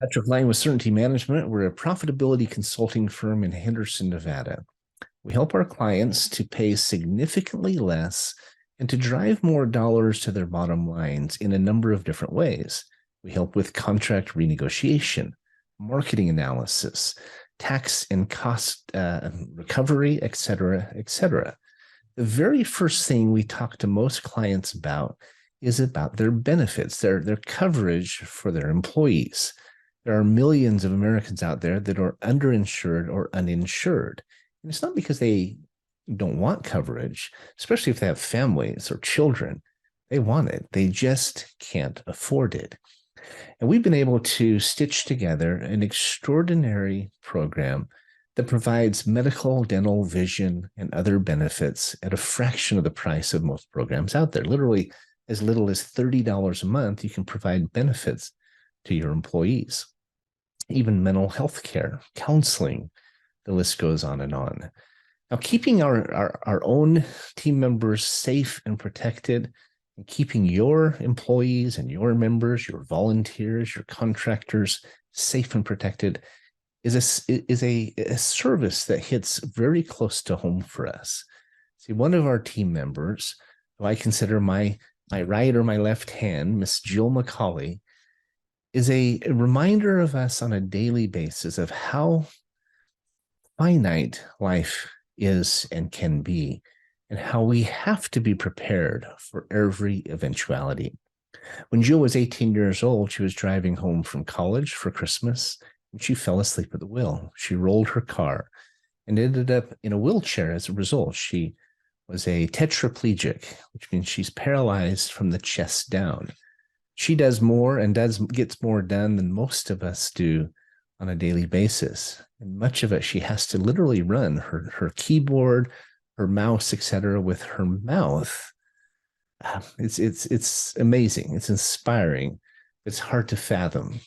Patrick Laing with Certainty Management. We're a profitability consulting firm in Henderson, Nevada. We help our clients to pay significantly less and to drive more dollars to their bottom lines in a number of different ways. We help with contract renegotiation, marketing analysis, tax and cost recovery, et cetera, et cetera. The very first thing we talk to most clients about is about their benefits, their coverage for their employees. There are millions of Americans out there that are underinsured or uninsured. And it's not because they don't want coverage, especially if they have families or children. They want it. They just can't afford it. And we've been able to stitch together an extraordinary program that provides medical, dental, vision, and other benefits at a fraction of the price of most programs out there. Literally, as little as $30 a month, you can provide benefits to your employees. Even mental health care, counseling, the list goes on and on. Now, keeping our own team members safe and protected, and keeping your employees and your members, your volunteers, your contractors safe and protected is a service that hits very close to home for us. See, one of our team members, who I consider my right or my left hand, Miss Jill McCauley, is a reminder of us on a daily basis of how finite life is and can be, and how we have to be prepared for every eventuality. When Jill was 18 years old, she was driving home from college for Christmas, and she fell asleep at the wheel. She rolled her car and ended up in a wheelchair as a result. She was a tetraplegic, which means she's paralyzed from the chest down. She does more and gets more done than most of us do on a daily basis. And much of it, she has to literally run her keyboard, her mouse, etc., with her mouth. It's amazing. It's inspiring. It's hard to fathom.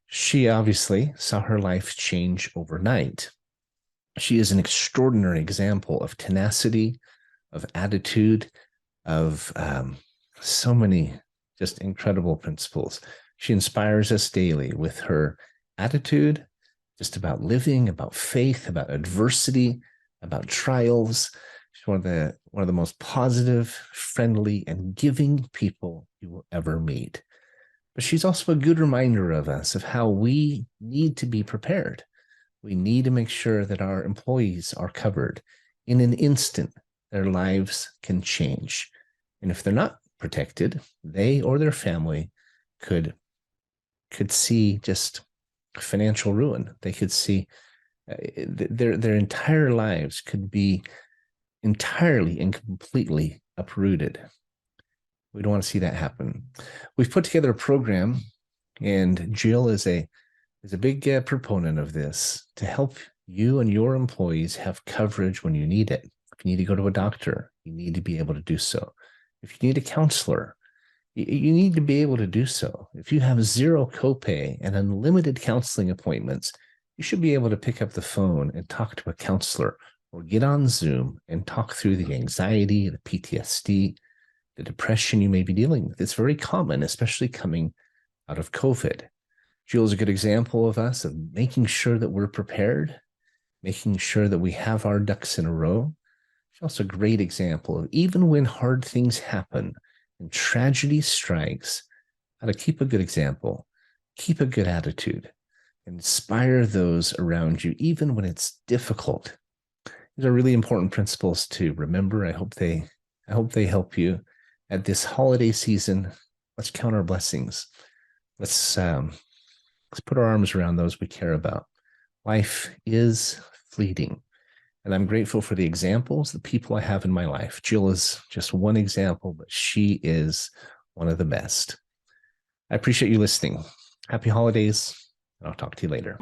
She obviously saw her life change overnight. She is an extraordinary example of tenacity, of attitude, of so many just incredible principles. She inspires us daily with her attitude, just about living, about faith, about adversity, about trials. She's one of the most positive, friendly, and giving people you will ever meet. But she's also a good reminder of us of how we need to be prepared. We need to make sure that our employees are covered. In an instant, their lives can change. And if they're not protected, they or their family could see just financial ruin. They could see their entire lives could be entirely and completely uprooted. We don't want to see that happen. We've put together a program, and Jill is a big proponent of this to help you and your employees have coverage when you need it. If you need to go to a doctor, you need to be able to do so. If you need a counselor, you need to be able to do so. If you have zero copay and unlimited counseling appointments, you should be able to pick up the phone and talk to a counselor or get on Zoom and talk through the anxiety, the PTSD, the depression you may be dealing with. It's very common, especially coming out of COVID. Jill is a good example of us of making sure that we're prepared, making sure that we have our ducks in a row. She's also a great example of even when hard things happen and tragedy strikes, how to keep a good example, keep a good attitude, inspire those around you, even when it's difficult. These are really important principles to remember. I hope they help you at this holiday season. Let's count our blessings. Let's put our arms around those we care about. Life is fleeting. And I'm grateful for the examples, the people I have in my life. Jill is just one example, but she is one of the best. I appreciate you listening. Happy holidays, and I'll talk to you later.